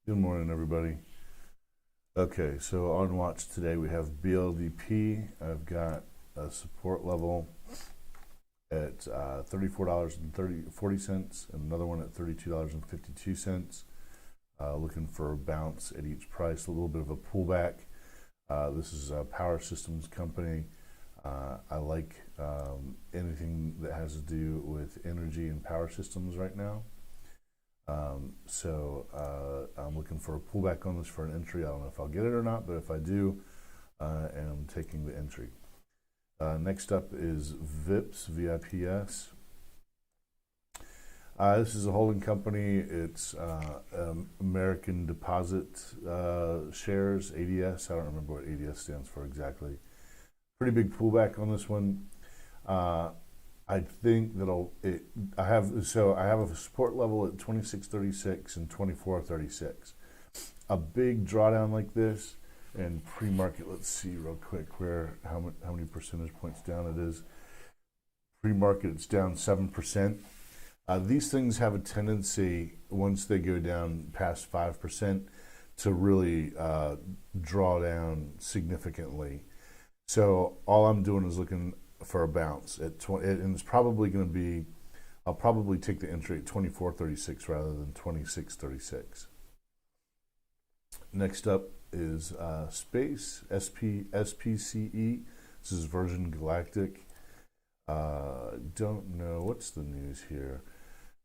Good morning, everybody. Okay, so on watch today we have BLDP. I've got a support level at $34.40 and another one at $32.52. Looking for a bounce at each price, a little bit of a pullback. This is a power systems company. I like anything that has to do with energy and power systems right now. I'm looking for a pullback on this for an entry. I don't know if I'll get it or not, but if I do, I'm taking the entry. Next up is VIPS, VIPS. This is a holding company. It's American Deposit Shares, ADS. I don't remember what ADS stands for exactly. Pretty big pullback on this one. I think that I have a support level at 26.36 and 24.36. A big drawdown like this and pre-market. Let's see real quick how many percentage points down it is. Pre-market, it's down 7%. These things have a tendency, once they go down past 5%, to really draw down significantly. So all I'm doing is looking for a bounce at 20, and it's probably going to be, I'll probably take the entry at 24.36 rather than 26.36. Next up is SPCE. This is Virgin Galactic. Don't know what's the news here.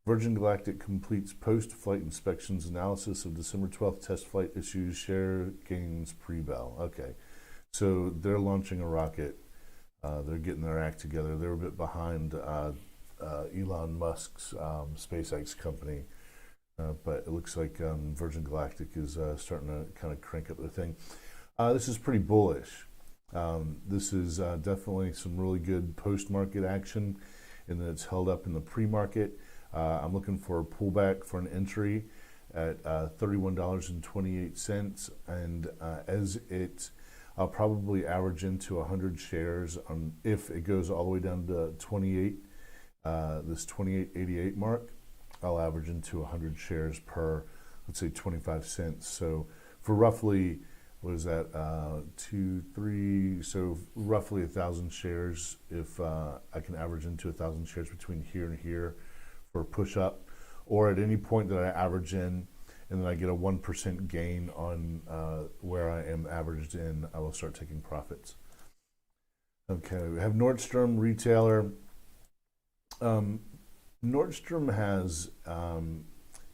Virgin Galactic completes post-flight inspections analysis of December 12th test flight issues, share gains pre-bell. Okay, so they're launching a rocket. They're getting their act together. They're a bit behind Elon Musk's SpaceX company, but it looks like Virgin Galactic is starting to kind of crank up their thing. This is pretty bullish. This is definitely some really good post-market action, and then it's held up in the pre-market. I'm looking for a pullback for an entry at $31.28, and I'll probably average into 100 shares if it goes all the way down to 28, this 28.88 mark. I'll average into 100 shares per, let's say, 25 cents. So for roughly, what is that, so roughly 1,000 shares, if I can average into 1,000 shares between here and here for a push up, or at any point that I average in, and then I get a 1% gain on where I am averaged in, I will start taking profits. Okay, we have Nordstrom retailer. Nordstrom has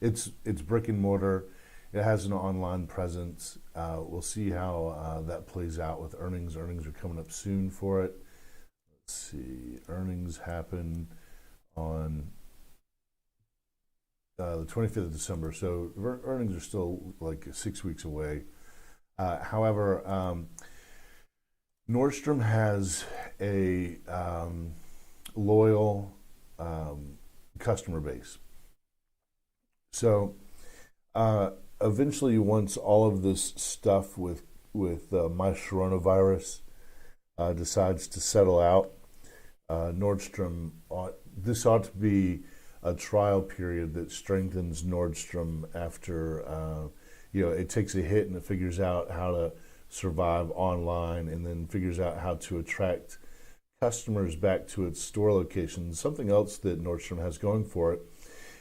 it's brick and mortar. It has an online presence. We'll see how that plays out with earnings. Earnings are coming up soon for it. Let's see. Earnings happen on the 25th of December, so earnings are still like 6 weeks away. However, Nordstrom has a loyal customer base. So eventually, once all of this stuff with my coronavirus decides to settle out, Nordstrom this ought to be a trial period that strengthens Nordstrom after, it takes a hit and it figures out how to survive online, and then figures out how to attract customers back to its store locations. Something else that Nordstrom has going for it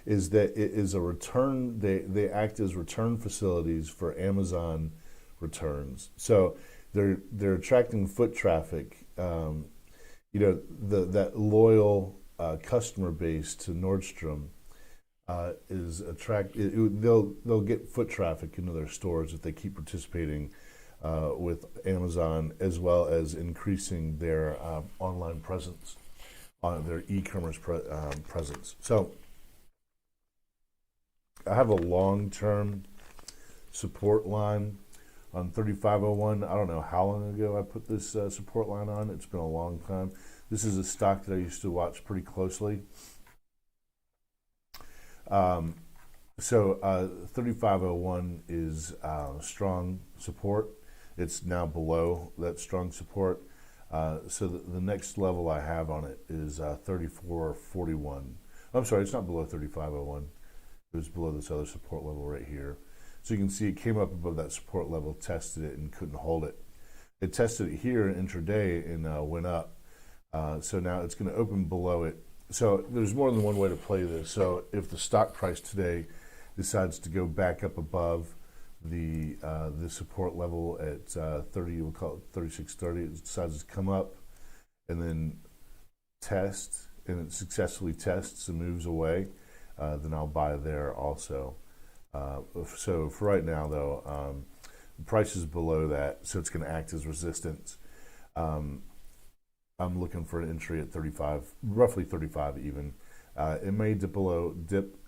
is that it is a return, they act as return facilities for Amazon returns. So they're attracting foot traffic, that loyal customer base to Nordstrom is they'll get foot traffic into their stores if they keep participating with Amazon, as well as increasing their online presence, their e-commerce presence. So I have a long-term support line on 3501. I don't know how long ago I put this support line on. It's been a long time. This is a stock that I used to watch pretty closely. 3501 is strong support. It's now below that strong support. So the next level I have on it is 3441. I'm sorry, it's not below 3501. It was below this other support level right here. So you can see it came up above that support level, tested it, and couldn't hold it. It tested it here intraday and went up. So now it's going to open below it. So there's more than one way to play this. So if the stock price today decides to go back up above the support level at 30, we'll call it 36.30, it decides to come up and then test, and it successfully tests and moves away, then I'll buy there also. So for right now, though, the price is below that, so it's going to act as resistance. I'm looking for an entry at 35, roughly 35 even. It may dip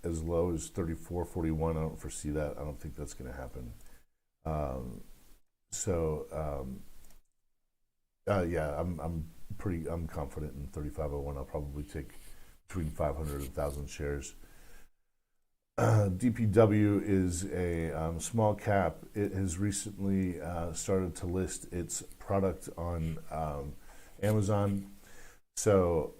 as low as 34.41. I don't foresee that. I don't think that's going to happen. Yeah, I'm confident in 35.01. I'll probably take between 500 and 1,000 shares. DPW is a small cap. It has recently started to list its product on Amazon, so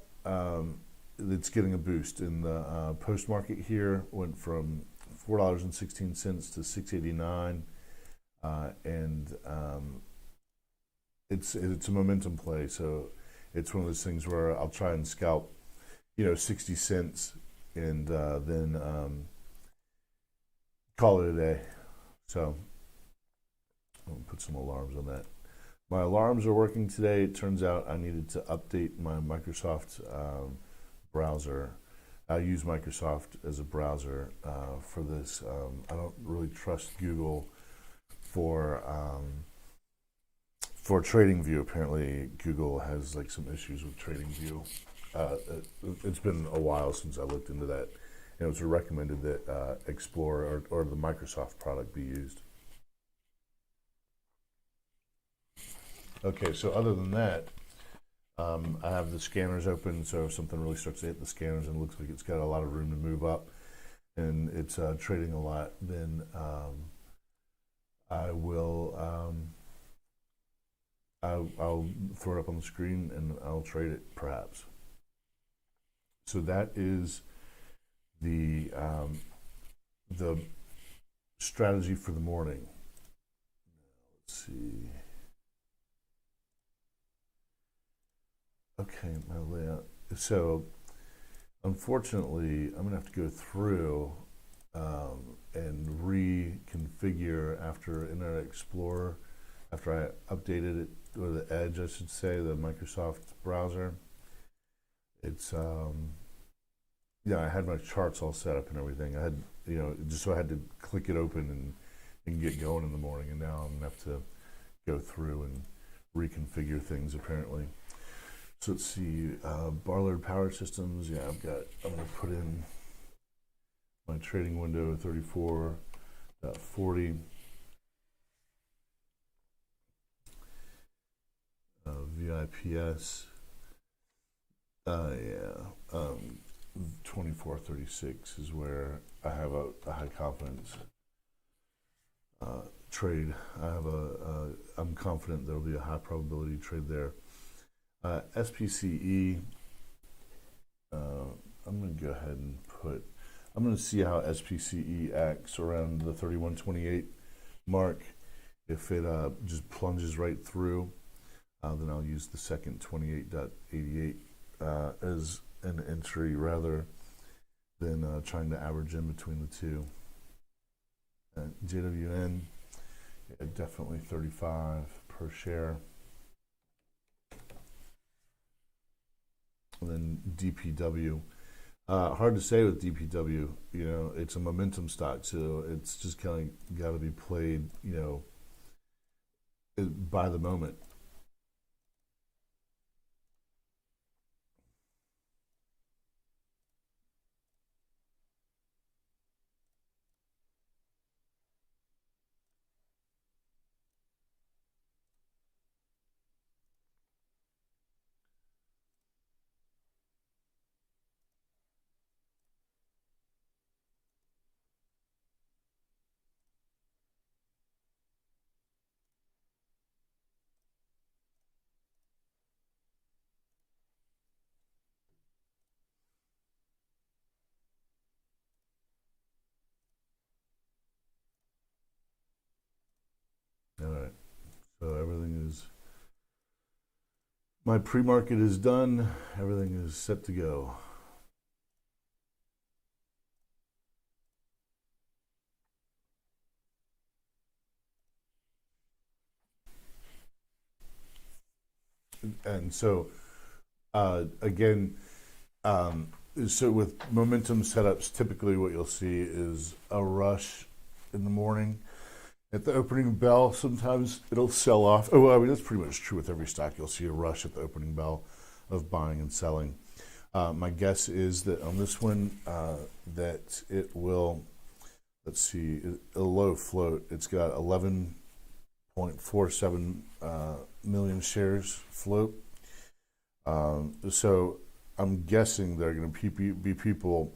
it's getting a boost. In the post market here went from $4.16 to $6.89, and it's a momentum play. So it's one of those things where I'll try and scalp, 60 cents, and then call it a day. So I'll put some alarms on that. My alarms are working today. It turns out I needed to update my Microsoft browser. I use Microsoft as a browser for this. I don't really trust Google for TradingView. Apparently, Google has some issues with TradingView. It's been a while since I looked into that. It was recommended that Explorer or the Microsoft product be used. Okay, so other than that, I have the scanners open, so if something really starts to hit the scanners and it looks like it's got a lot of room to move up and it's trading a lot, then I will I'll throw it up on the screen and I'll trade it perhaps. So that is the strategy for the morning. Let's see. Okay, my layout. So, unfortunately, I'm gonna have to go through and reconfigure after Internet Explorer, after I updated it, or the Edge, I should say, the Microsoft browser. It's I had my charts all set up and everything. I had, just so I had to click it open and get going in the morning. And now I'm gonna have to go through and reconfigure things apparently. So let's see, Barlow Power Systems. Yeah, I'm gonna put in my trading window 34.40. VIPS. 24.36 is where I have a high confidence trade. I'm confident there'll be a high probability trade there. SPCE, I'm going to go ahead and I'm going to see how SPCE acts around the 31.28 mark. If it just plunges right through, then I'll use the second 28.88 as an entry rather than trying to average in between the two. JWN, definitely 35 per share. And then DPW. Hard to say with DPW. It's a momentum stock, so it's just kind of got to be played, by the moment. My pre-market is done. Everything is set to go. And so, again, so with momentum setups, typically what you'll see is a rush in the morning at the opening bell. Sometimes it'll sell off. Oh, well, I mean, that's pretty much true with every stock. You'll see a rush at the opening bell of buying and selling. My guess is that on this one, that it will, let's see, a low float. It's got 11.47 million shares float. So I'm guessing there are going to be people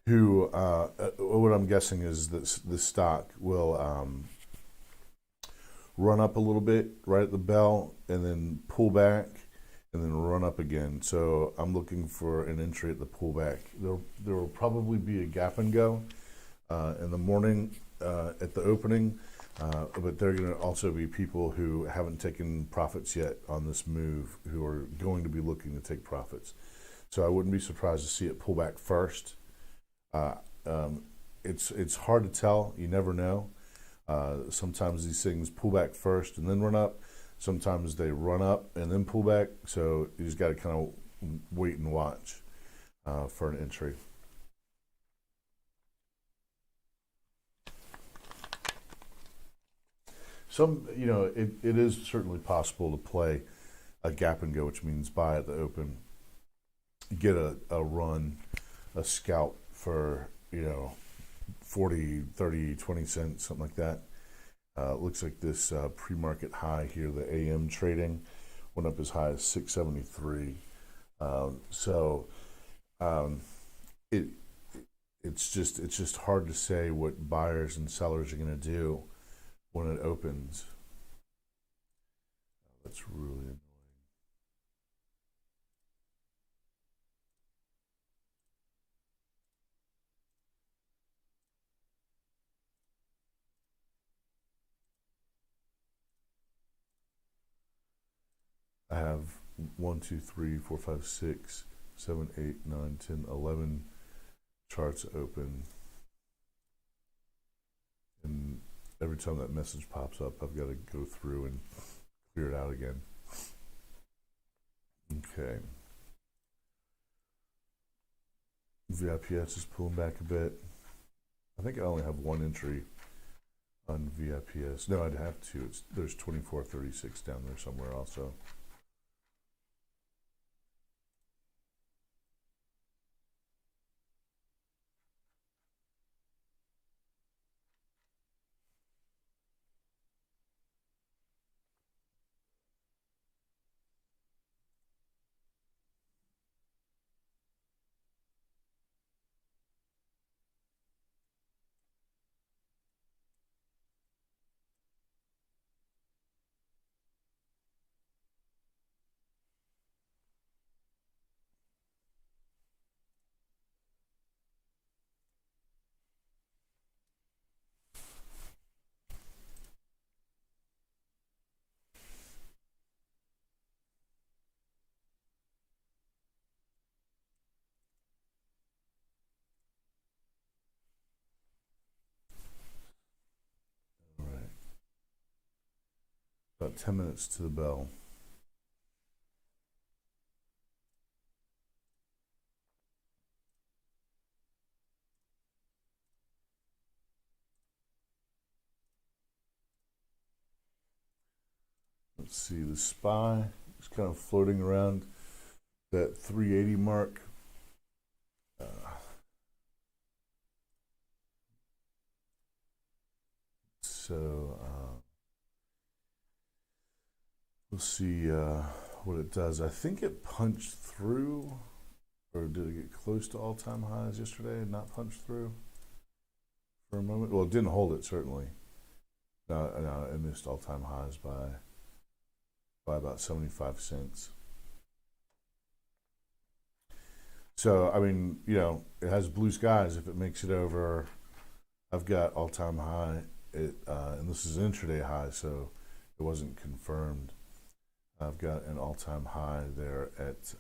who, what I'm guessing is that this stock will run up a little bit right at the bell and then pull back and then run up again. So I'm looking for an entry at the pullback. There will probably be a gap and go in the morning at the opening, but there are going to also be people who haven't taken profits yet on this move who are going to be looking to take profits. So I wouldn't be surprised to see it pull back first. It's hard to tell. You never know. Sometimes these things pull back first and then run up. Sometimes they run up and then pull back. So you just got to kind of wait and watch for an entry. It is certainly possible to play a gap and go, which means buy at the open, get a run, a scalp for 40, 30, 20 cents, something like that. Looks like this pre-market high here, the AM trading, went up as high as 673. It's just hard to say what buyers and sellers are going to do when it opens. That's really annoying. I have 1, 2, 3, 4, 5, 6, 7, 8, 9, 10, 11 charts open. And every time that message pops up, I've got to go through and clear it out again. Okay. VIPS is pulling back a bit. I think I only have one entry on VIPS. No, I'd have two. There's 2436 down there somewhere also. All right. About 10 minutes to the bell. Let's see, the SPY is kind of floating around that 380 mark. We'll see what it does. I think it punched through, or did it get close to all-time highs yesterday and not punch through for a moment? Well, it didn't hold it, certainly. No, it missed all-time highs by about 75 cents. So, I mean, it has blue skies if it makes it over. I've got all-time high, and this is an intraday high, so it wasn't confirmed. I've got an all-time high there at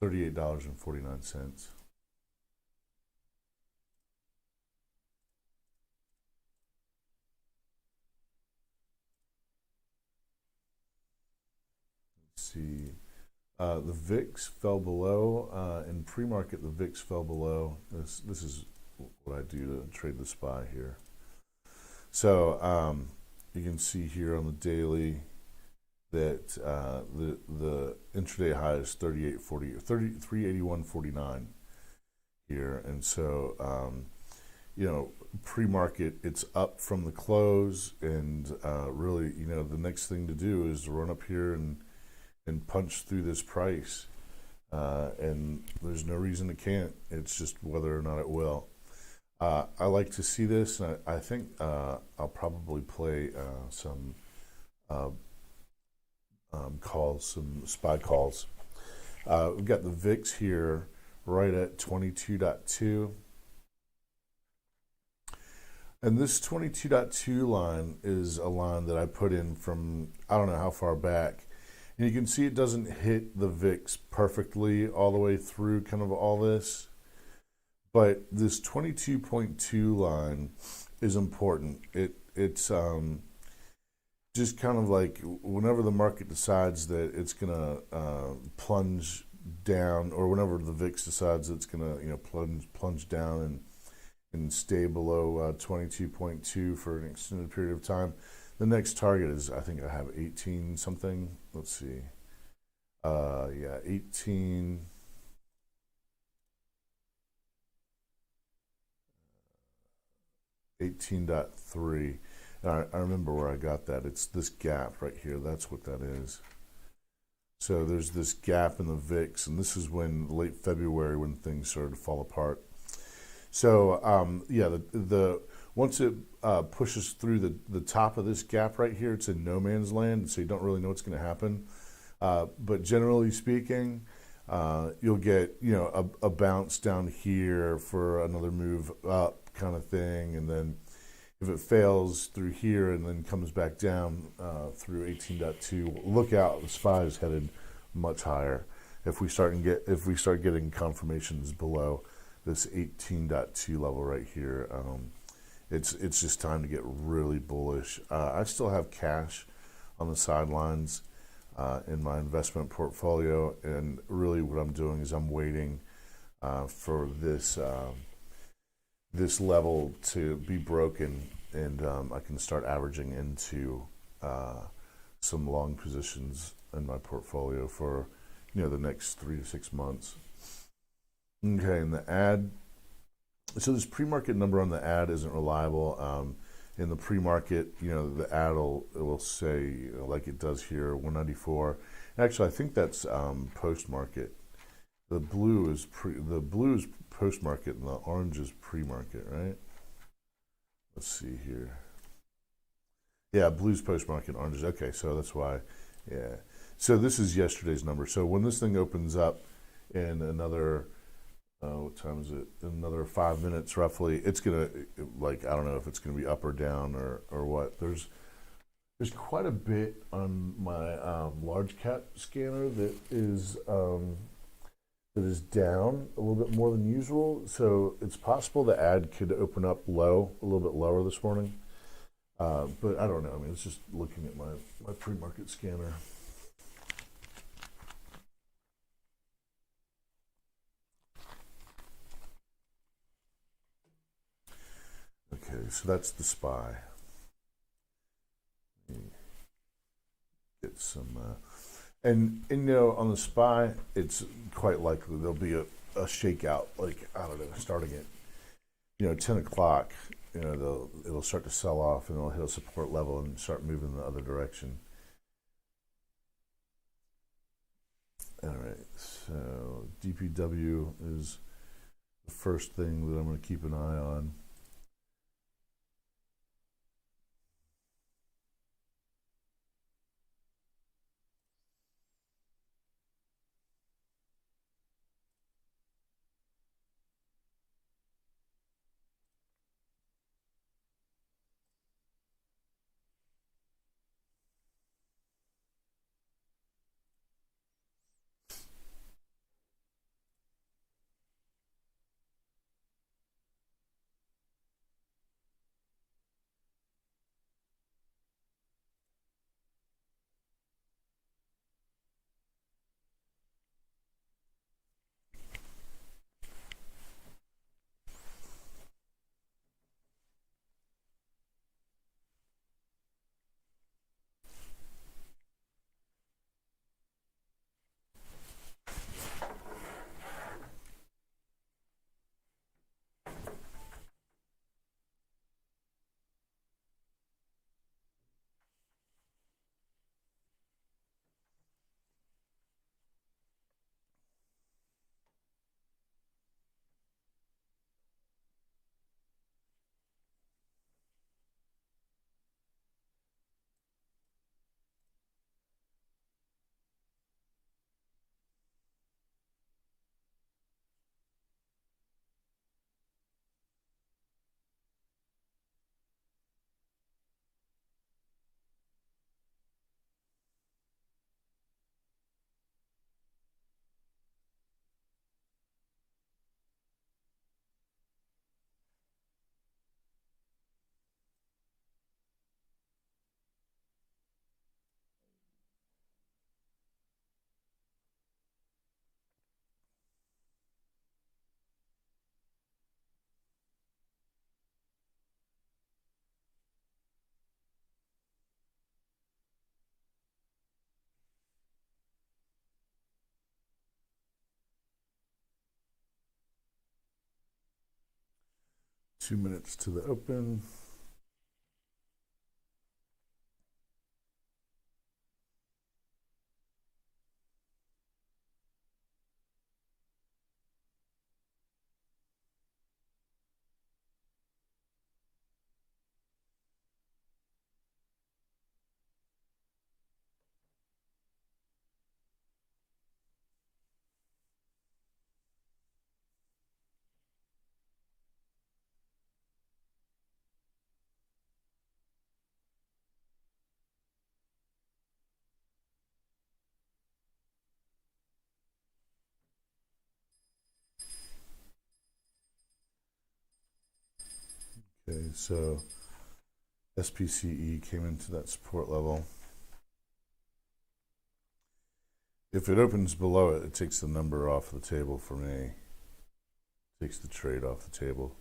$38.49. See, the VIX fell below. In pre-market, the VIX fell below. This is what I do to trade the SPY here. So you can see here on the daily that the intraday high is 381.49 here, and so you know, pre-market it's up from the close, and really, you know, the next thing to do is to run up here and punch through this price, and there's no reason it can't. It's just whether or not it will. I like to see this, and I think I'll probably play some calls, some SPY calls. We've got the VIX here right at 22.2. And this 22.2 line is a line that I put in from, I don't know how far back. And you can see it doesn't hit the VIX perfectly all the way through kind of all this. But this 22.2 line is important. It's just kind of like whenever the market decides that it's going to plunge down, or whenever the VIX decides it's going to, you know, plunge down and stay below 22.2 for an extended period of time. The next target is, I think I have 18 something. Let's see. Yeah, 18. 18.3. And I remember where I got that. It's this gap right here. That's what that is. So there's this gap in the VIX, and this is when late February when things started to fall apart. So yeah, the once it pushes through the top of this gap right here, it's in no man's land, so you don't really know what's going to happen. But generally speaking, you'll get, you know, a bounce down here for another move up kind of thing, and then if it fails through here and then comes back down through 18.2, look out, the SPY is headed much higher. If we start getting confirmations below this 18.2 level right here, it's just time to get really bullish. I still have cash on the sidelines in my investment portfolio, and really what I'm doing is I'm waiting for this this level to be broken, and I can start averaging into some long positions in my portfolio for, you know, the next 3 to 6 months. Okay, and the ad. So this pre-market number on the ad isn't reliable. In the pre-market, you know, the ad will say, you know, like it does here, 194. Actually, I think that's post-market. The blue is post-market, and the orange is pre-market, right? Let's see here. Yeah, blue's post-market, orange is, okay, so that's why, yeah. So this is yesterday's number. So when this thing opens up in another, what time is it? In another 5 minutes roughly, it's gonna, like, I don't know if it's gonna be up or down or what. There's quite a bit on my large cap scanner that is down a little bit more than usual. So it's possible the ad could open up low, a little bit lower this morning. But I don't know. I mean, it's just looking at my pre-market scanner. Okay, so that's the SPY. Get some, and you know, on the SPY, it's quite likely there'll be a shakeout. Like, I don't know, starting at, you know, 10 o'clock. You know, it'll start to sell off, and it'll hit a support level and start moving the other direction. All right, so DPW is the first thing that I'm going to keep an eye on. 2 minutes to the open. Okay, so SPCE came into that support level. If it opens below it, it takes the number off the table for me. Takes the trade off the table.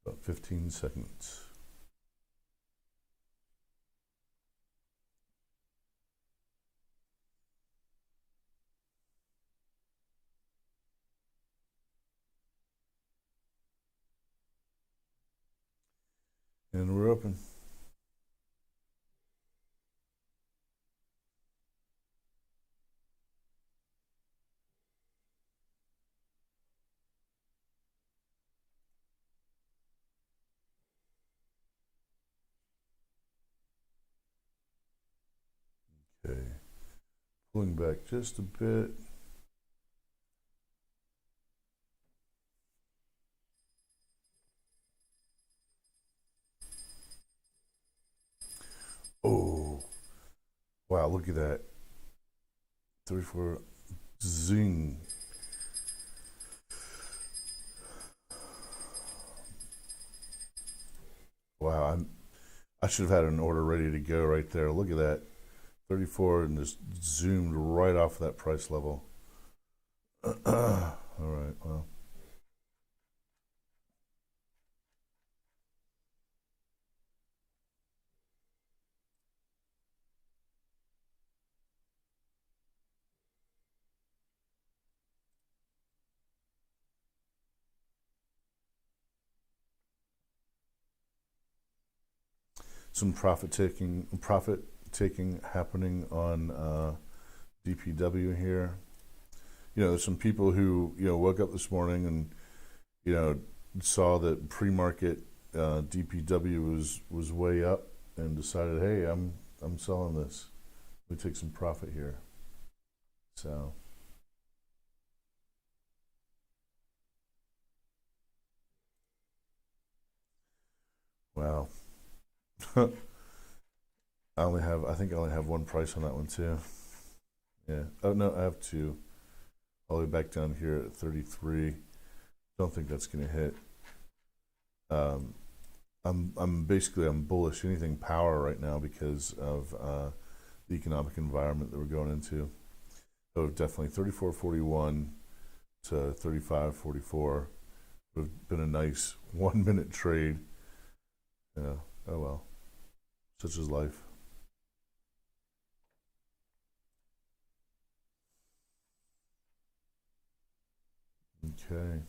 About 15 seconds. And we're open. Okay. Pulling back just a bit. Oh, wow, look at that. 34, zing. Wow, I should have had an order ready to go right there. Look at that. 34 and just zoomed right off that price level. All right, well. Some profit taking happening on DPW here. You know, there's some people who woke up this morning and saw that pre-market DPW was way up and decided, hey, I'm selling this. We take some profit here. So. Wow. I think I only have one price on that one too. Yeah. Oh no, I have two. All the way back down here at 33. Don't think that's gonna hit. I'm basically bullish anything power right now because of the economic environment that we're going into. So definitely 34.41 to 35.44 would have been a nice 1 minute trade. Yeah. Oh well. Such is life. Okay.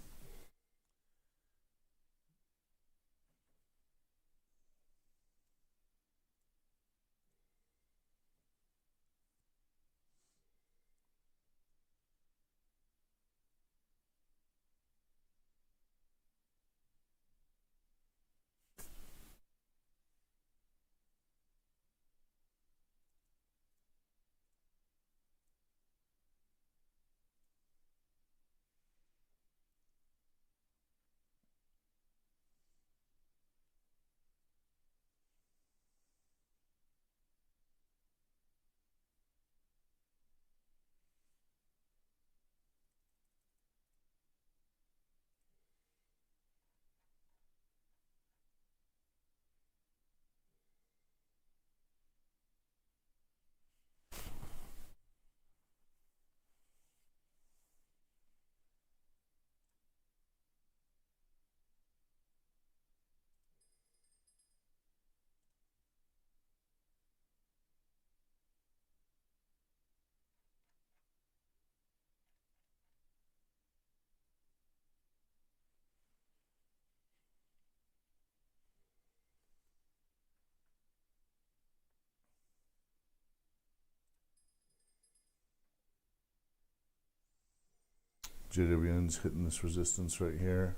JWN's hitting this resistance right here.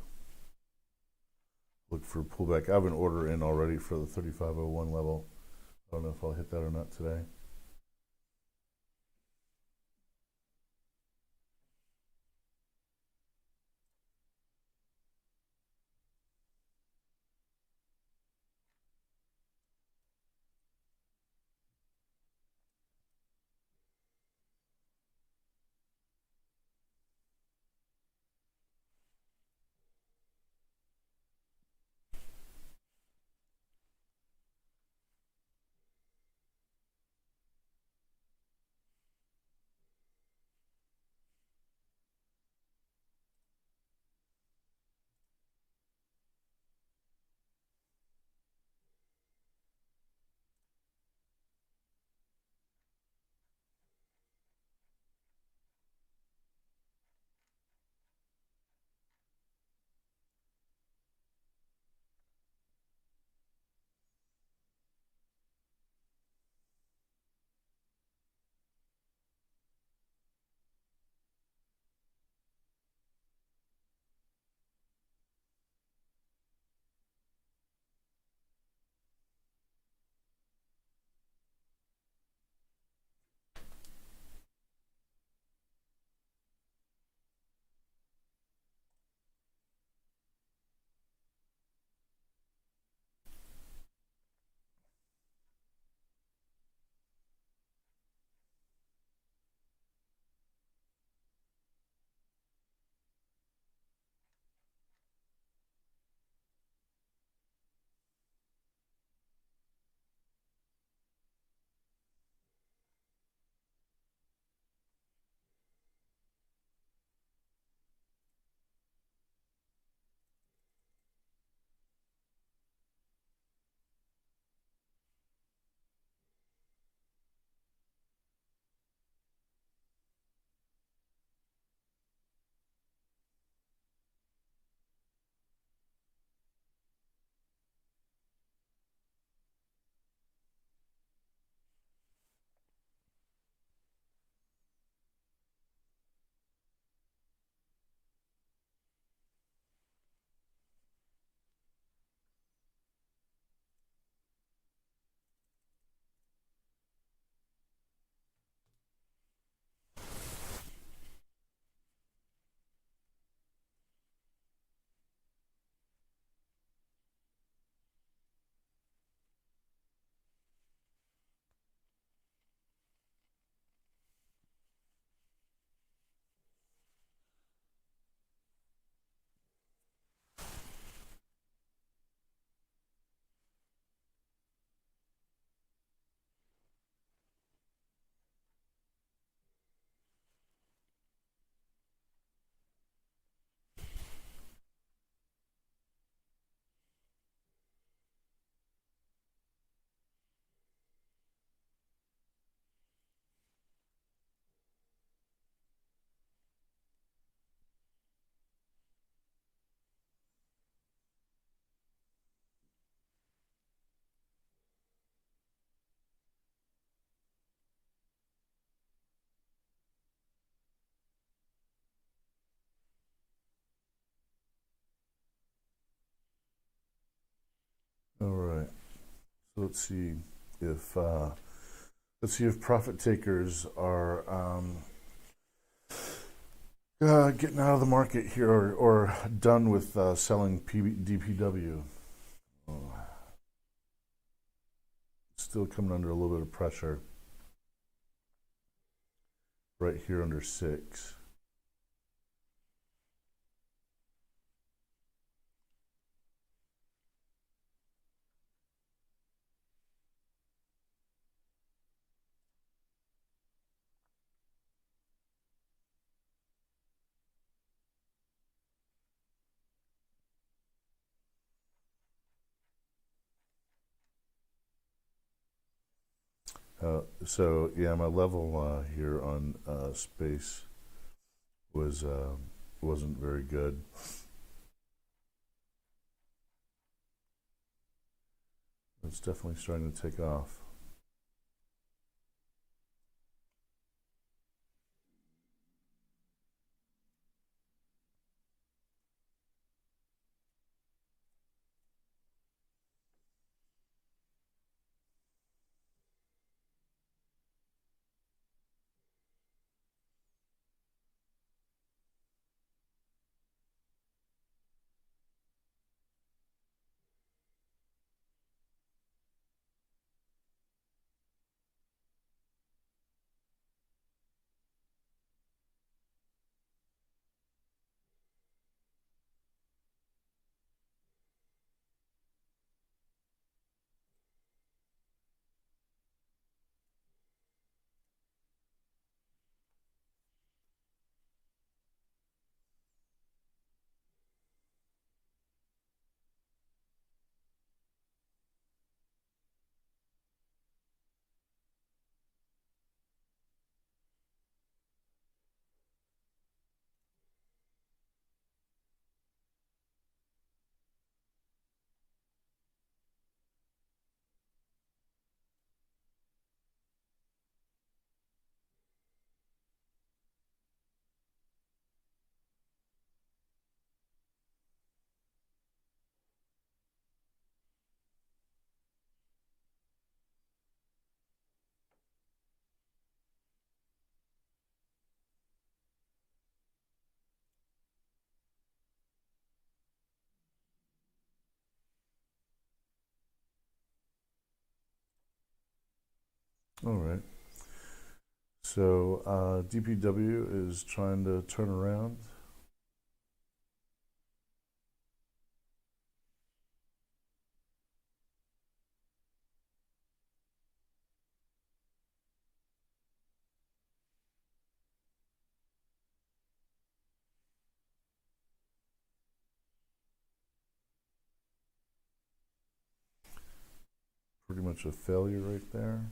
Look for pullback. I have an order in already for the 3501 level. I don't know if I'll hit that or not today. All right. So let's see if profit takers are getting out of the market here or done with selling DPW. Still coming under a little bit of pressure right here under 6. So yeah, my level here on space wasn't very good. It's definitely starting to take off. All right. So DPW is trying to turn around. Pretty much a failure right there.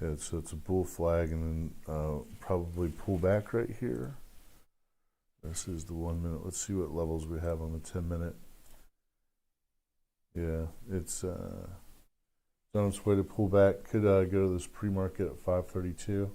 Yeah, so it's a bull flag and then probably pull back right here. This is the 1 minute. Let's see what levels we have on the 10-minute. Yeah, it's on its way to pull back. Could go to this pre-market at 532.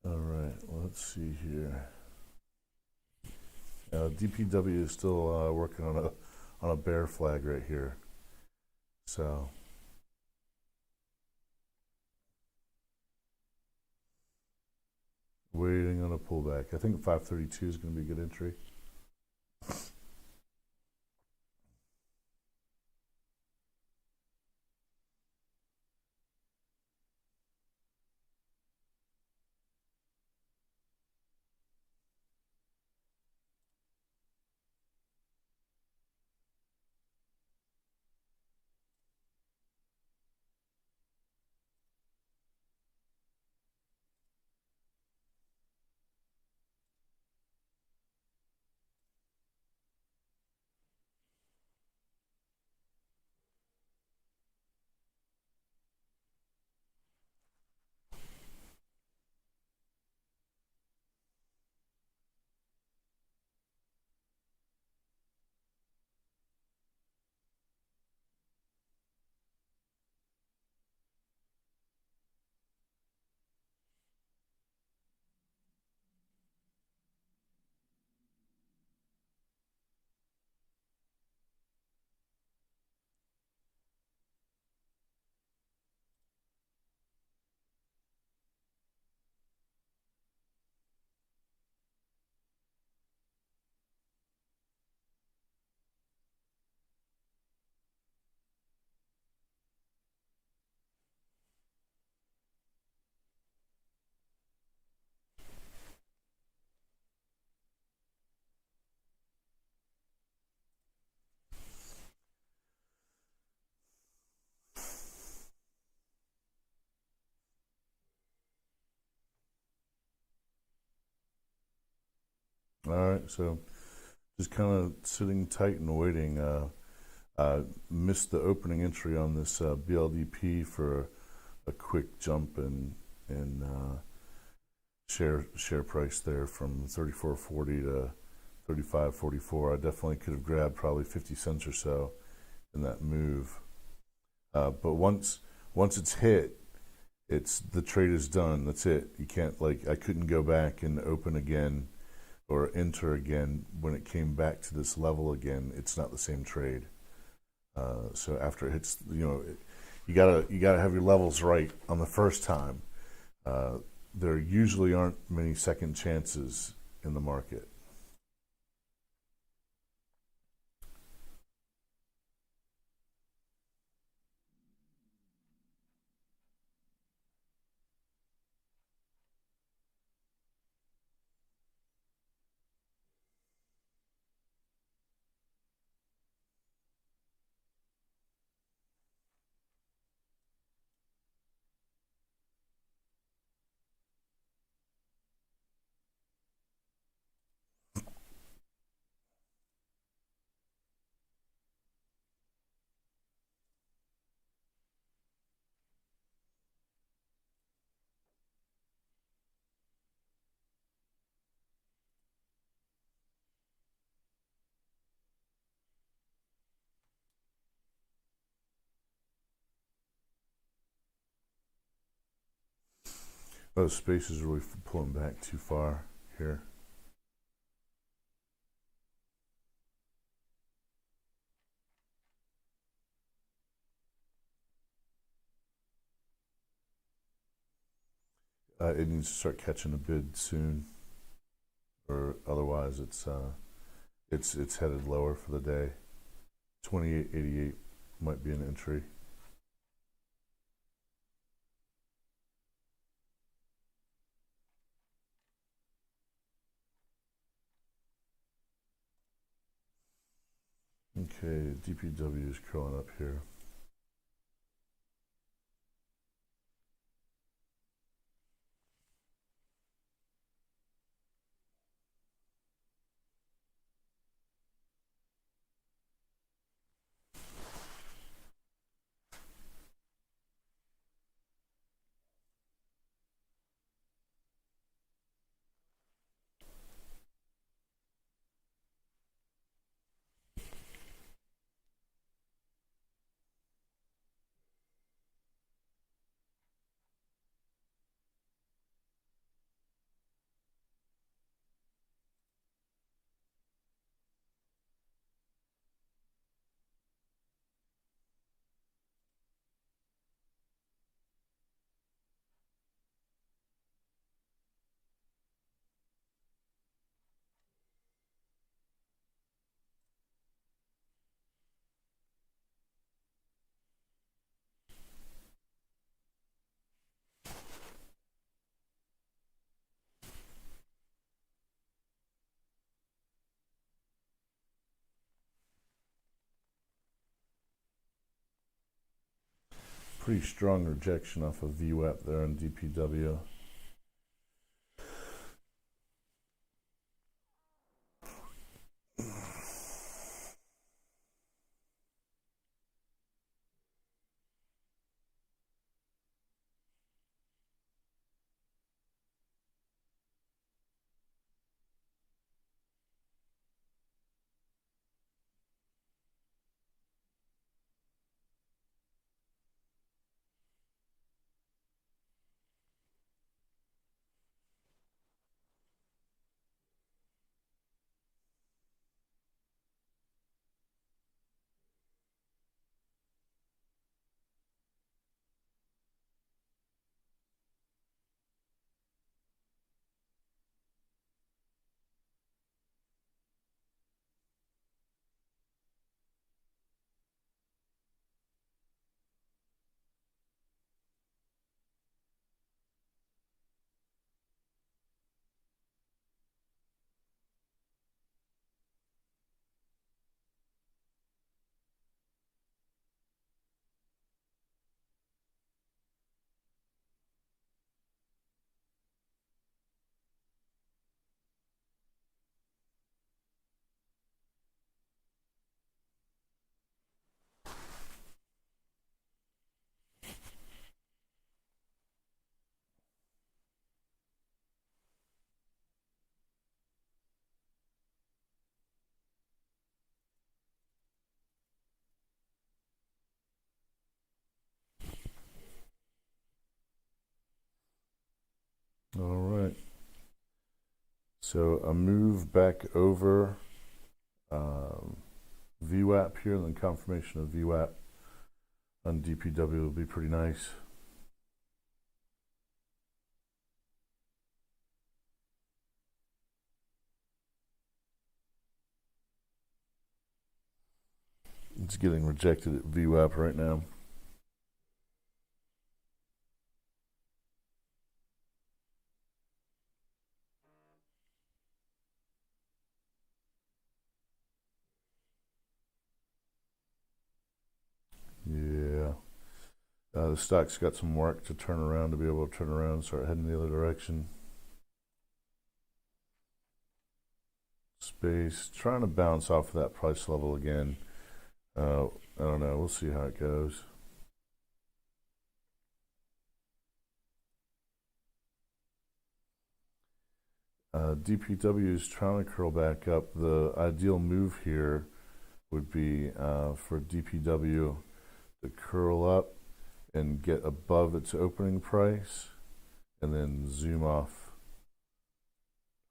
All right, let's see here. DPW is still working on a bear flag right here. So waiting on a pullback. I think 532 is going to be a good entry. All right, so just kind of sitting tight and waiting. Missed the opening entry on this BLDP for a quick jump in share price there from 34.40 to 35.44. I definitely could have grabbed probably 50 cents or so in that move. But once it's hit, the trade is done. That's it. You can't, like, I couldn't go back and open again or enter again when it came back to this level again. It's not the same trade. So after it hits, you gotta have your levels right on the first time. There usually aren't many second chances in the market. Those spaces are really pulling back too far here. It needs to start catching a bid soon, or otherwise it's headed lower for the day. 28.88 might be an entry. Okay, DPW is curling up here. Pretty strong rejection off of VWAP there on DPW. All right. So a move back over VWAP here, and then confirmation of VWAP on DPW will be pretty nice. It's getting rejected at VWAP right now. Yeah. The stock's got some work to turn around to be able to turn around and start heading the other direction. Space, trying to bounce off of that price level again. I don't know. We'll see how it goes. DPW is trying to curl back up. The ideal move here would be for DPW to curl up and get above its opening price and then zoom off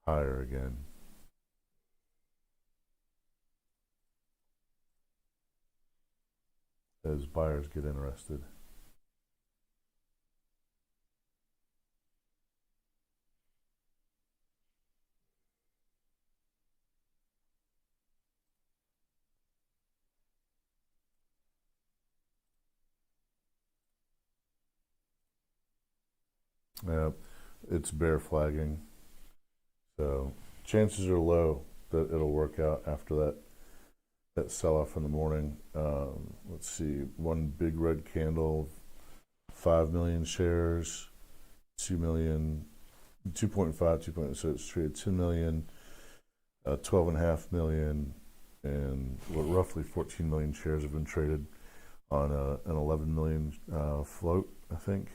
higher again. As buyers get interested. It's bear flagging, so chances are low that it'll work out after that sell-off in the morning. Let's see, one big red candle, 5 million shares, 2 million, 2.5, 2. So it's traded 2 million, 12.5 million, and roughly 14 million shares have been traded on an 11 million float, I think.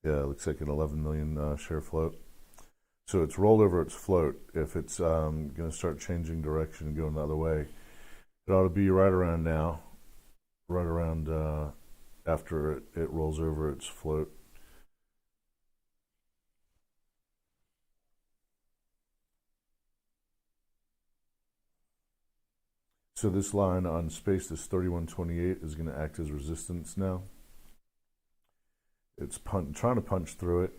Yeah, it looks like an 11 million share float. So it's rolled over its float. If it's going to start changing direction and going the other way, it ought to be right around now, right around after it rolls over its float. So this line on space, this 3128, is going to act as resistance now. It's trying to punch through it.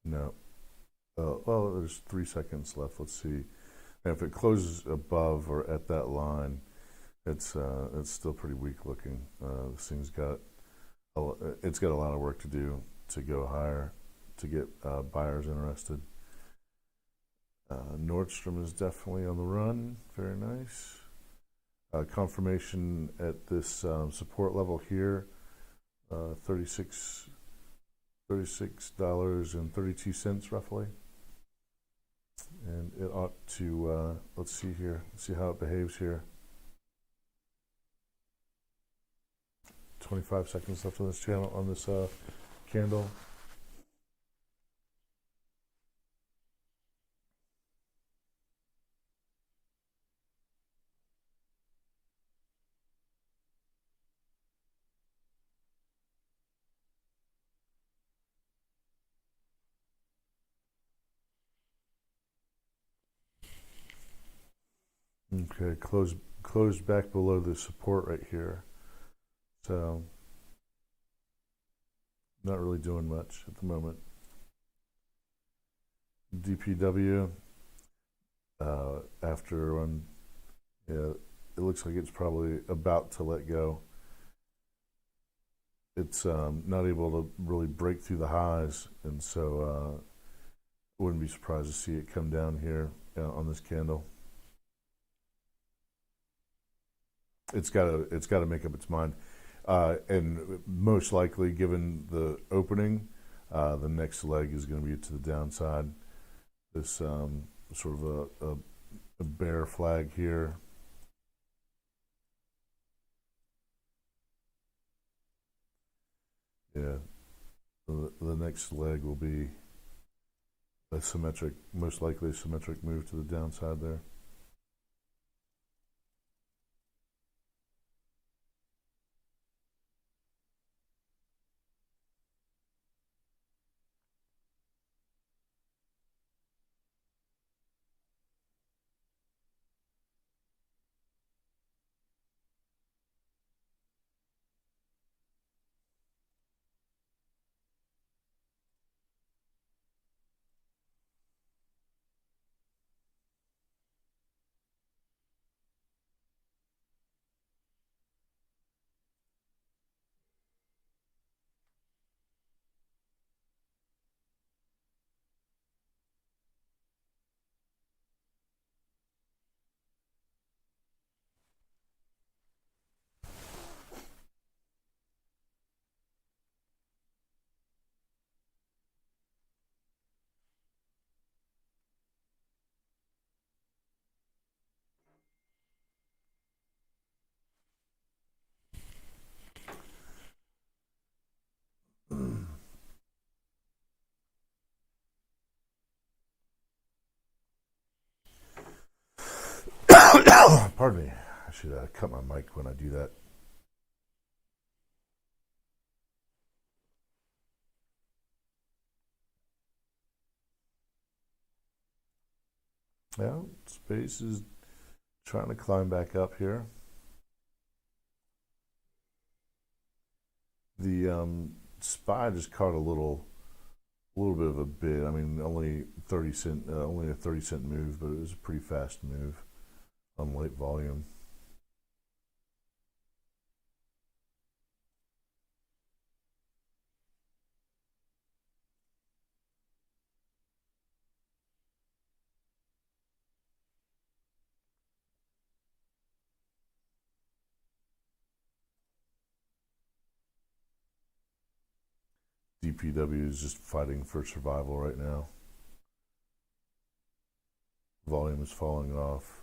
No. Well, there's 3 seconds left. Let's see. And if it closes above or at that line, it's still pretty weak looking. This thing's got it's got a lot of work to do to go higher to get buyers interested. Nordstrom is definitely on the run. Very nice. Confirmation at this support level here, $36.32 roughly. And it ought to, let's see here, see how it behaves here. 25 seconds left on this channel, on this candle. Okay, closed back below the support right here. So not really doing much at the moment. DPW after one, yeah, it looks like it's probably about to let go. It's not able to really break through the highs, and so I wouldn't be surprised to see it come down here on this candle. it's got to make up its mind, and most likely, given the opening, the next leg is going to be to the downside. This sort of a bear flag here. Yeah, the next leg will be a symmetric, most likely a symmetric move to the downside there. Pardon me. I should cut my mic when I do that. Yeah, space is trying to climb back up here. The SPY just caught a little bit of a bid. I mean, only a 30-cent move, but it was a pretty fast move on late volume. DPW is just fighting for survival right now. Volume is falling off.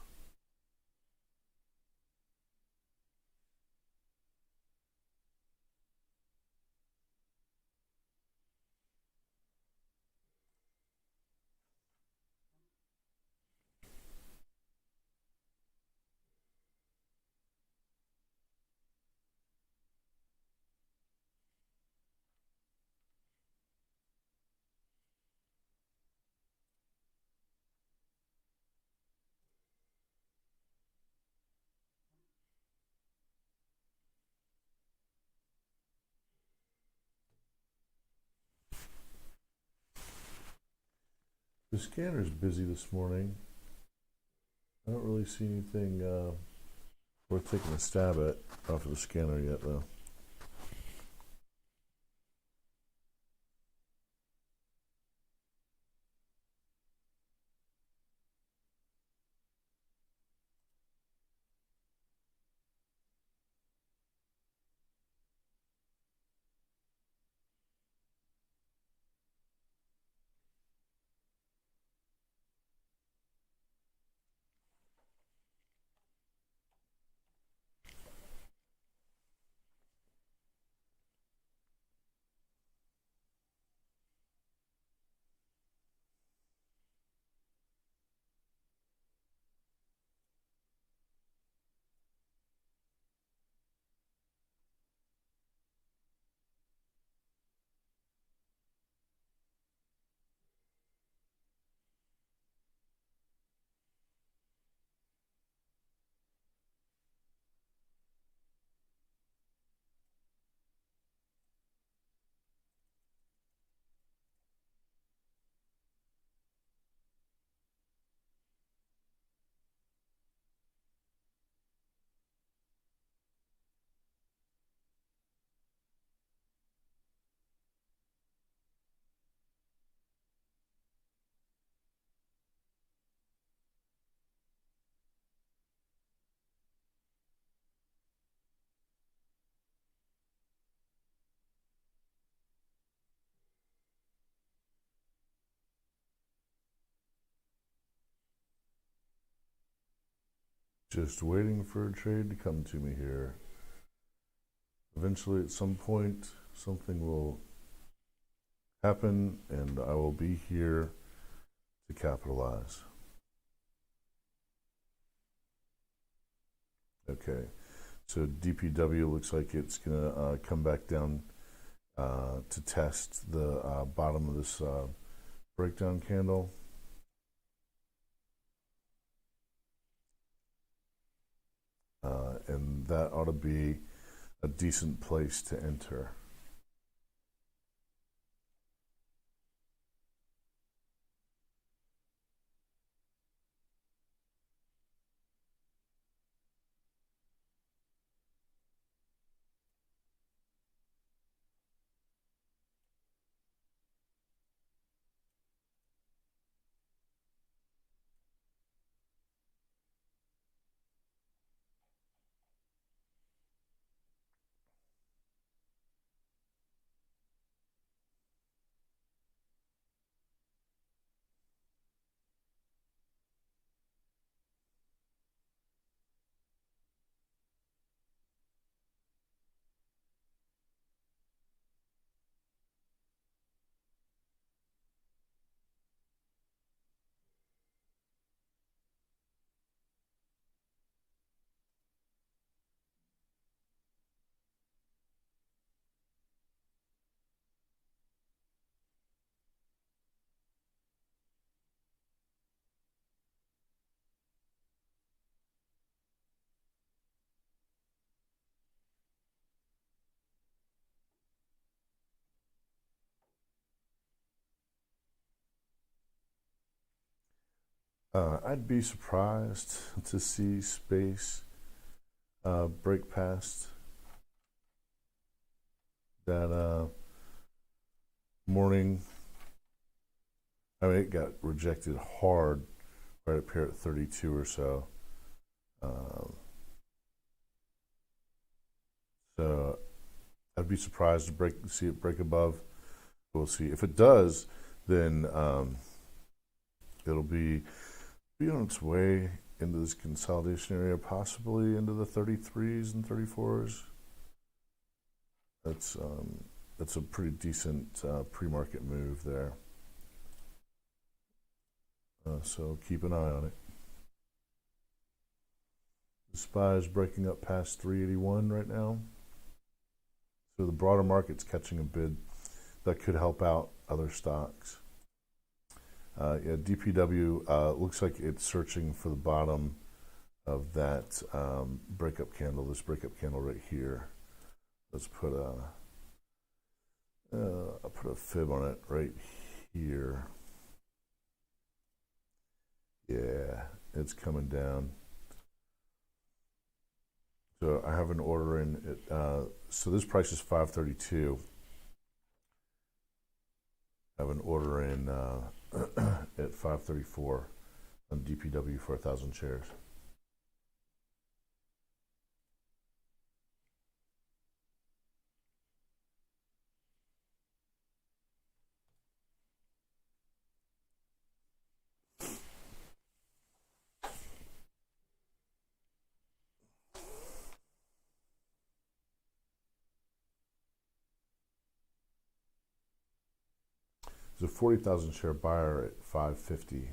The scanner's busy this morning. I don't really see anything worth taking a stab at off of the scanner yet, though. Just waiting for a trade to come to me here. Eventually, at some point, something will happen, and I will be here to capitalize. Okay, so DPW looks like it's gonna come back down to test the bottom of this breakdown candle. And that ought to be a decent place to enter. I'd be surprised to see space break past that morning. I mean, it got rejected hard right up here at 32 or so. So I'd be surprised to see it break above. We'll see. If it does, then it'll be on its way into this consolidation area, possibly into the 33s and 34s. That's a pretty decent pre-market move there. So keep an eye on it. The SPY is breaking up past 381 right now. So the broader market's catching a bid that could help out other stocks. Yeah, DPW looks like it's searching for the bottom of that breakup candle, this breakup candle right here. Let's put I'll put a fib on it right here. Yeah, it's coming down. So I have an order in it. So this price is 532. I have an order in at 534 on DPW for 1,000 shares. There's a 40,000 share buyer at 550.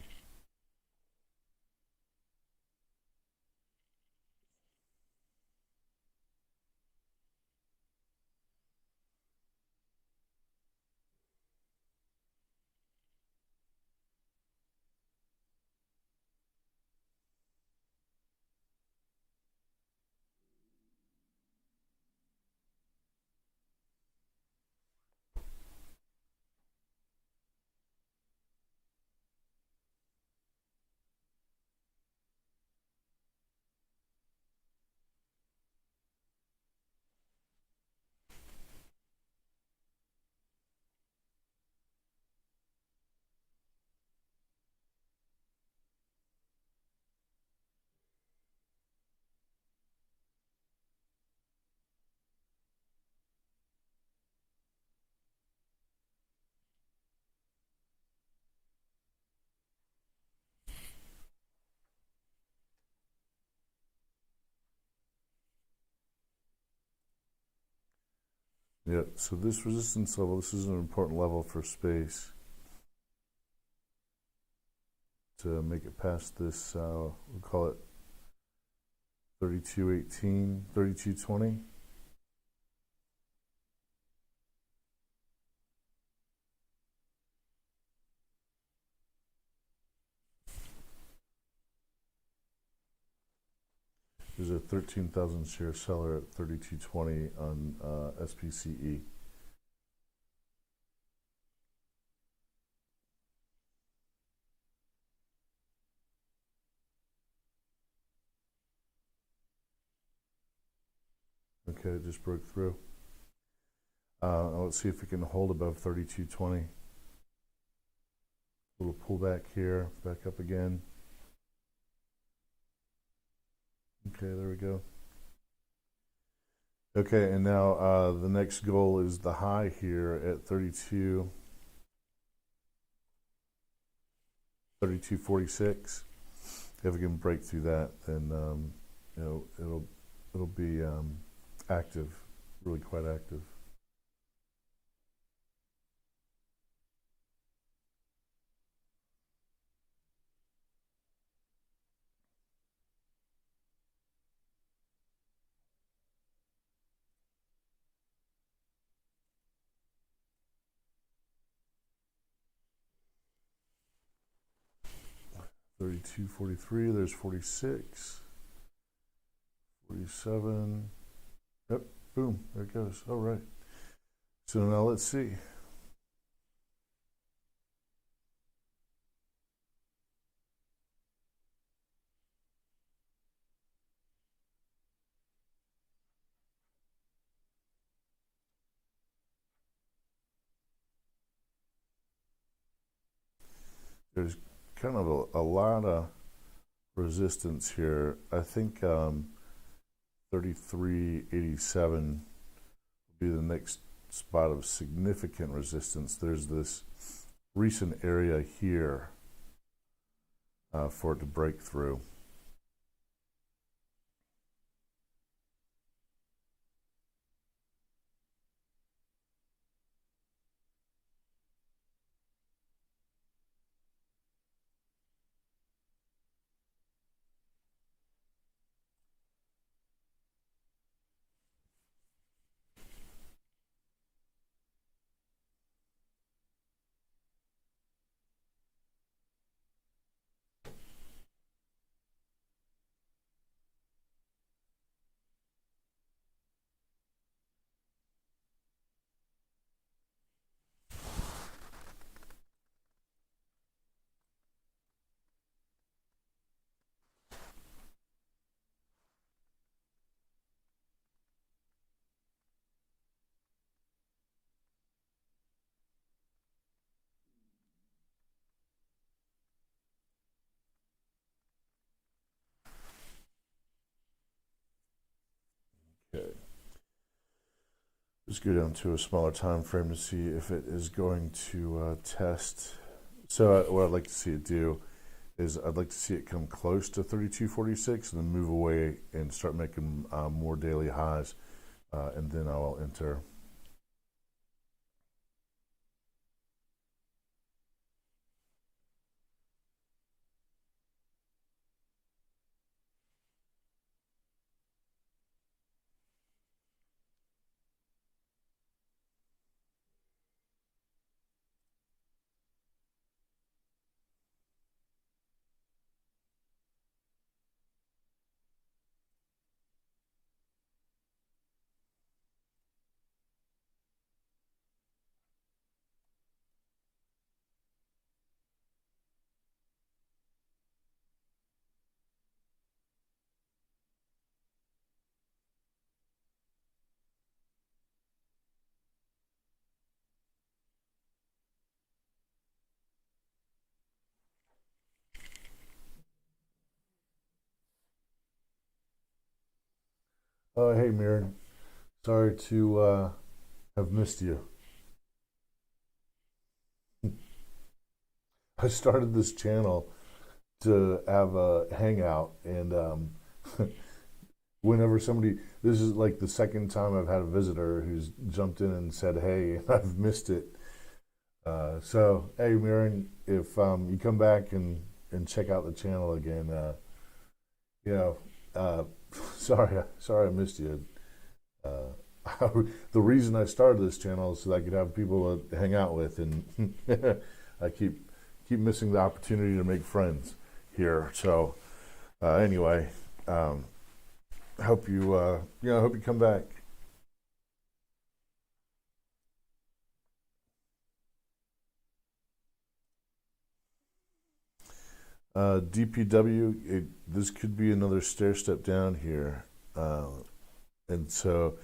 Yeah, so this resistance level, this is an important level for space to make it past this, we'll call it 3218, 3220. There's a 13,000 share seller at 3220 on SPCE. Okay, it just broke through. Let's see if we can hold above 3220. Little pullback here, back up again. Okay, there we go. Okay, and now the next goal is the high here at 3246. If we can break through that, then it'll be active, really quite active. $32.43. There's 46, 47. Yep, boom, there it goes. All right. So now let's see. There's kind of a lot of resistance here. I think 3387 will be the next spot of significant resistance. There's this recent area here for it to break through. Okay. Let's go down to a smaller time frame to see if it is going to test. So what I'd like to see it do is I'd like to see it come close to 3246 and then move away and start making more daily highs, and then I'll enter. Oh, hey, Mirren. Sorry to have missed you. I started this channel to have a hangout, and whenever somebody, this is like the second time I've had a visitor who's jumped in and said, "Hey, I've missed it." So, hey, Mirren, if you come back and check out the channel again, you know, uh, sorry I missed you. The reason I started this channel is so that I could have people to hang out with, and I keep missing the opportunity to make friends here. So anyway, I hope you I hope you come back. DPW, this could be another stair step down here, and so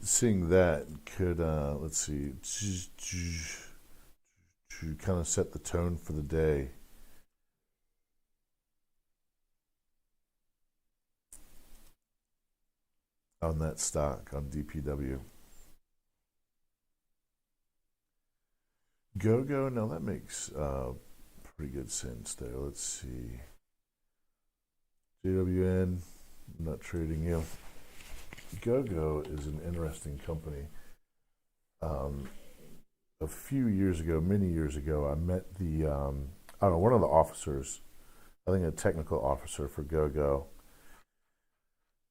seeing that could let's see, to kind of set the tone for the day. On that stock on DPW. Go, now that makes pretty good sense there. Let's see. JWN, I'm not trading you. Go is an interesting company. A few years ago, many years ago, I met the, I don't know, one of the officers, I think a technical officer for Go.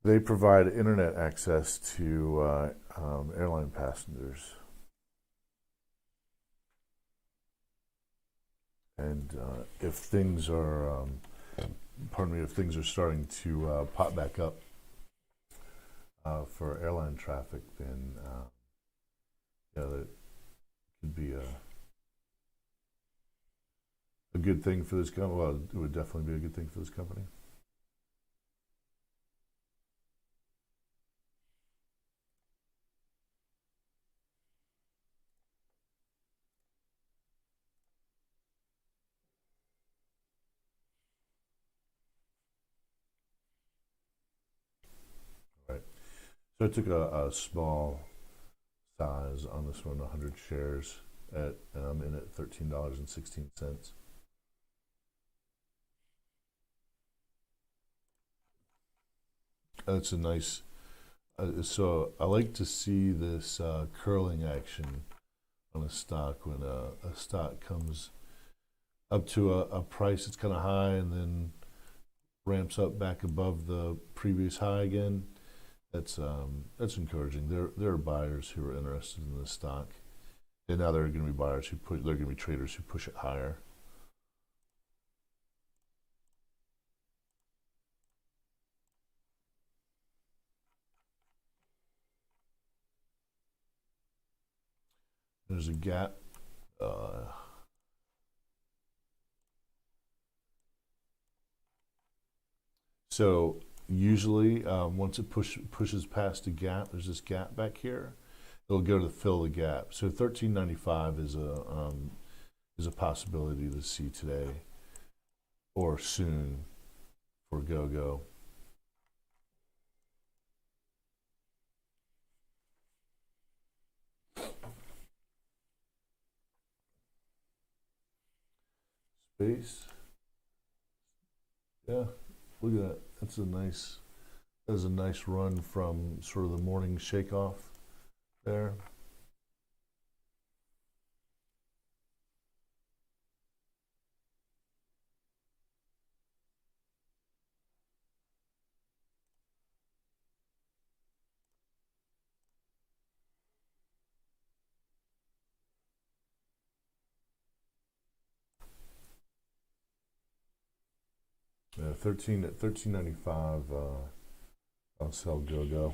They provide internet access to airline passengers. And if things are, if things are starting to pop back up for airline traffic, then that could be a good thing for this company. Well, it would definitely be a good thing for this company. Right. So I took a small size on this one, 100 shares at in at $13.16. That's a nice. So I like to see this curling action on a stock when a stock comes up to a price that's kind of high and then ramps up back above the previous high again. That's encouraging. There are buyers who are interested in this stock, and now there are going to be buyers who push. There are going to be traders who push it higher. There's a gap. So usually, once it pushes past a gap, there's this gap back here. It'll go to fill the gap. So 13.95 is a possibility to see today or soon for Go. Space. Yeah, look at that. That's a nice run from sort of the morning shake off there. Yeah, 13.95. I'll sell Go.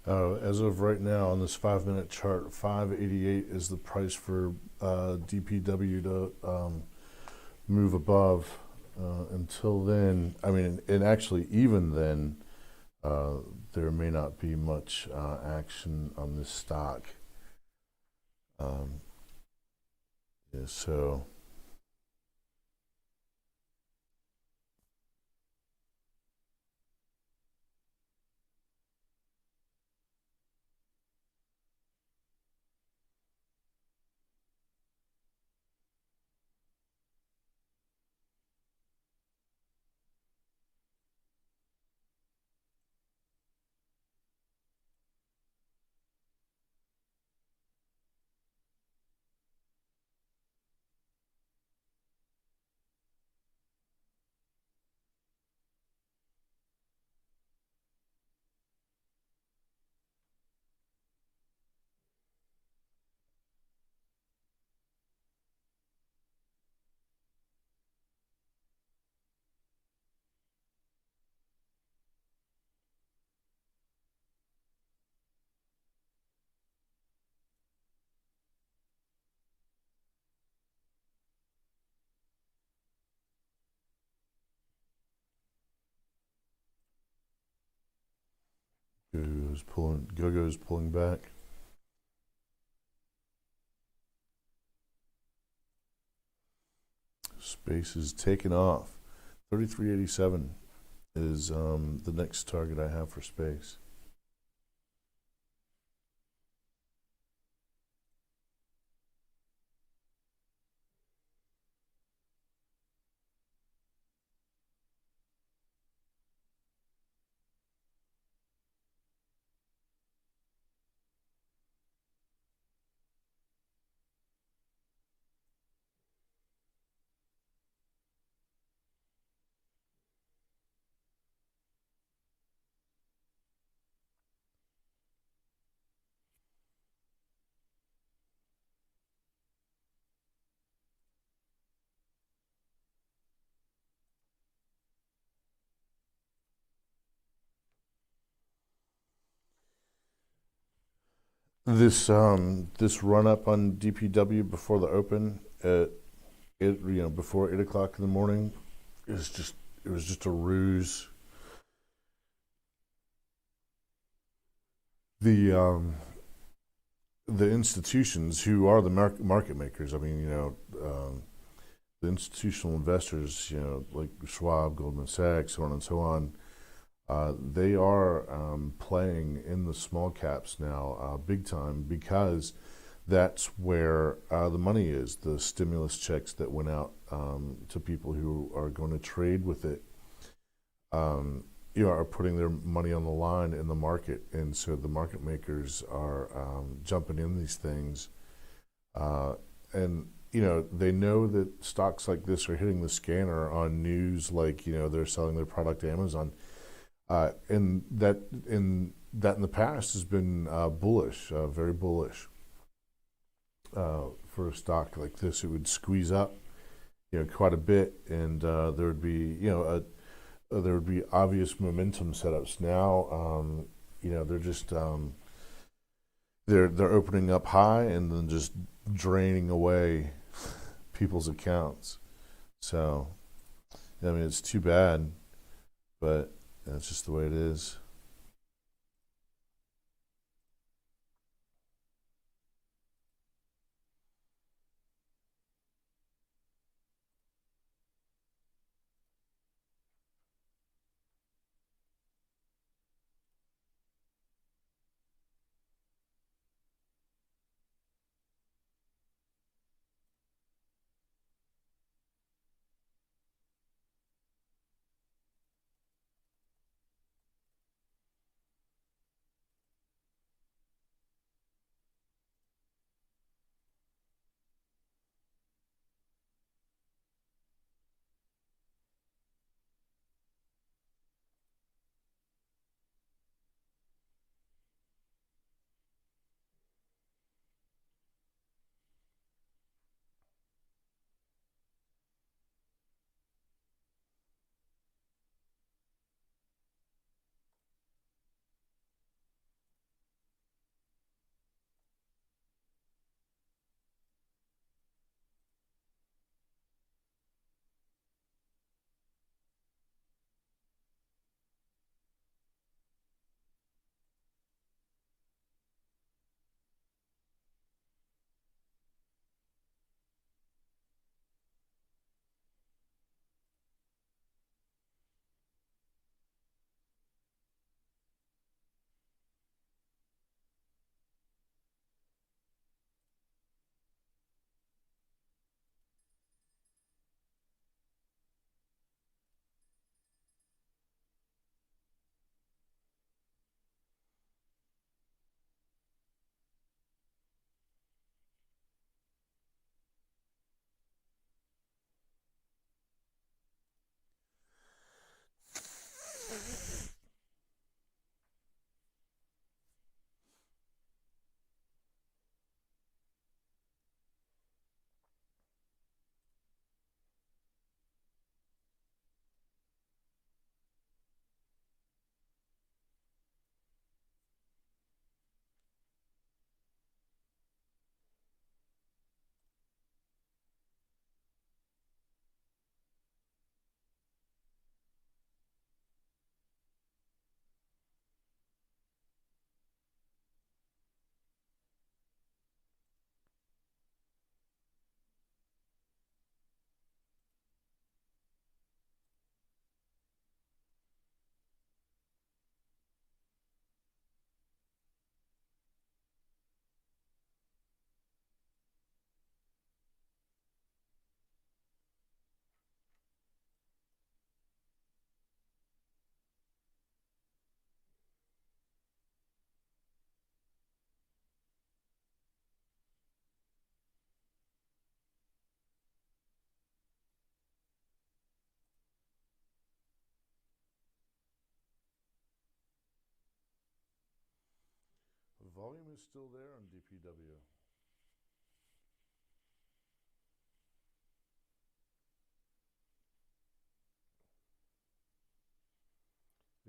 As of right now, on this 5 minute chart, 588 is the price for DPW to move above. Until then, I mean, and actually, even then, there may not be much action on this stock. Yeah, so. Go-Go's pulling back. Space is taking off. 3387 is the next target I have for space. This run up on DPW before the open at before 8 o'clock in the morning is just it was just a ruse. The the institutions who are the market makers. I mean, the institutional investors, like Schwab, Goldman Sachs, so on and so on. They are playing in the small caps now, big time, because that's where the money is. The stimulus checks that went out to people who are going to trade with it, are putting their money on the line in the market, and so the market makers are jumping in these things, and they know that stocks like this are hitting the scanner on news, like they're selling their product to Amazon. And that in the past has been bullish, very bullish. For a stock like this, it would squeeze up, quite a bit, and there would be, there would be obvious momentum setups. Now, they're just they're opening up high and then just draining away people's accounts. So, I mean, it's too bad, but that's just the way it is. volume is still there on DPW.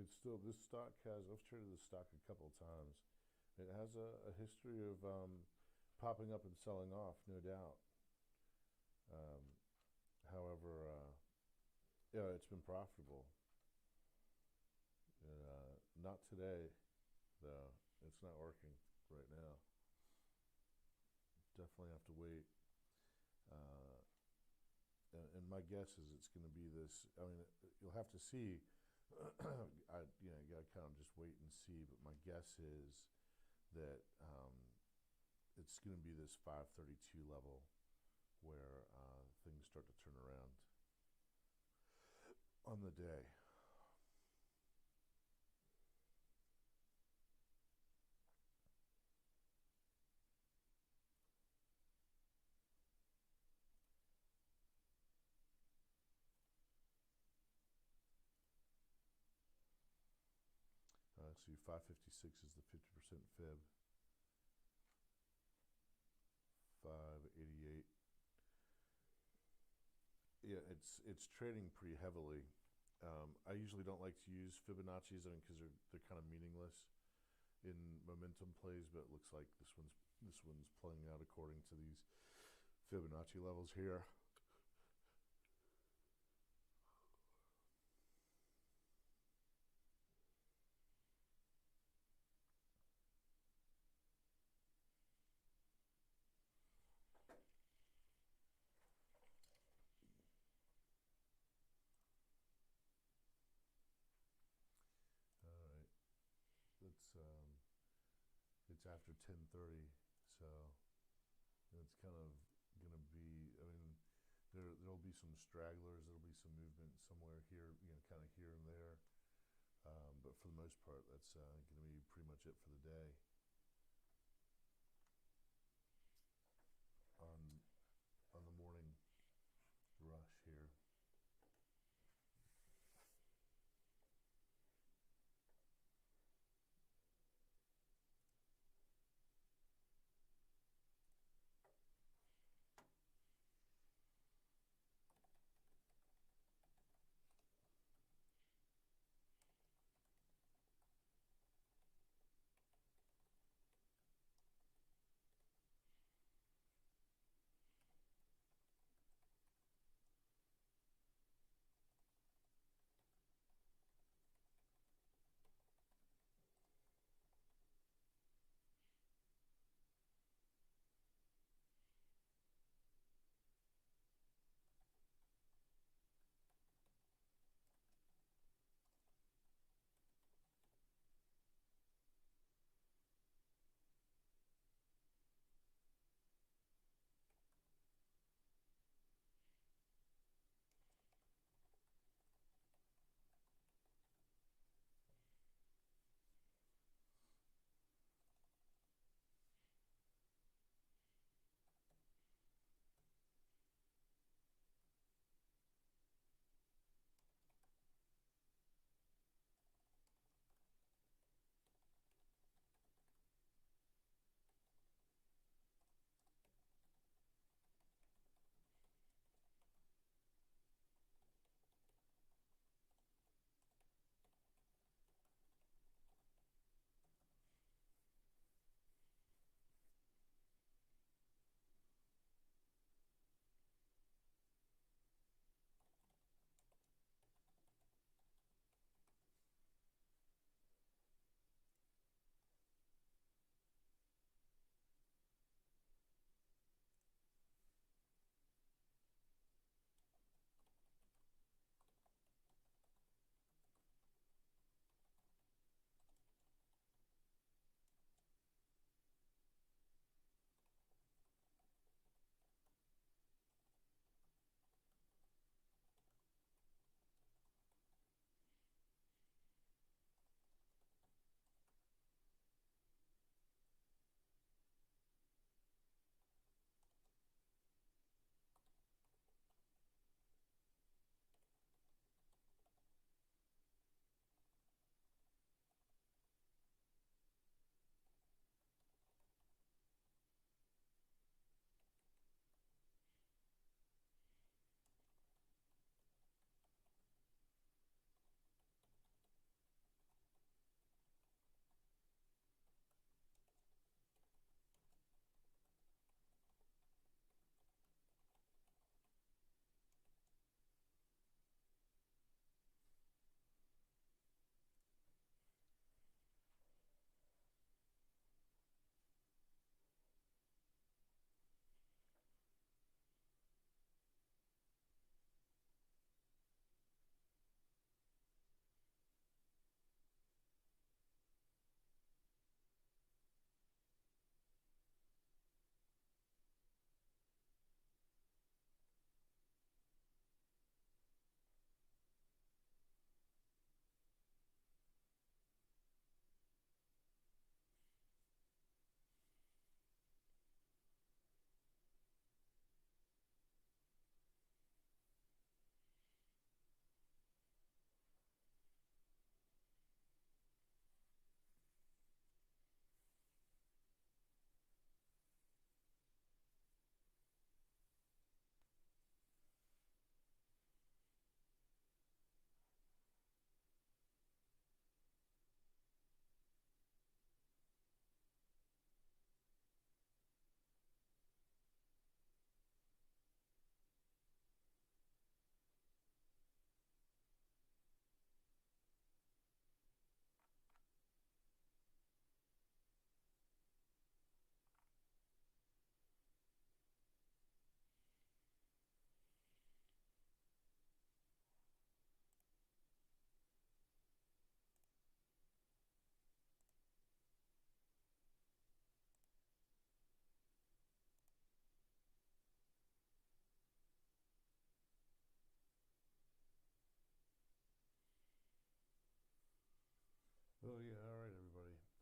It's still, this stock has, I've traded this stock a couple of times. It has a history of popping up and selling off, no doubt. However, yeah, it's been profitable. Not today, though. It's not working right now. Definitely have to wait. And my guess is it's going to be this. I mean, you'll have to see. You got to kind of just wait and see. But my guess is that it's going to be this 532 level where things start to turn around on the day. So 556 is the 50% fib. 588. Yeah, it's trading pretty heavily. I usually don't like to use Fibonacci's, I mean, because they're kind of meaningless in momentum plays, but it looks like this one's playing out according to these Fibonacci levels here. All right, it's after 10:30, so it's kind of going to be. I mean, there'll be some stragglers. There'll be some movement somewhere here, kind of here and there. But for the most part, that's going to be pretty much it for the day. On the morning rush here.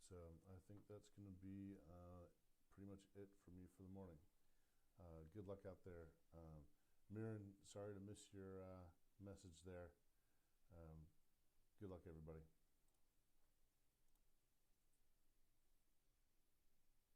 So I think that's going to be pretty much it for me for the morning. Good luck out there. Mirren, sorry to miss your message there. Good luck, everybody.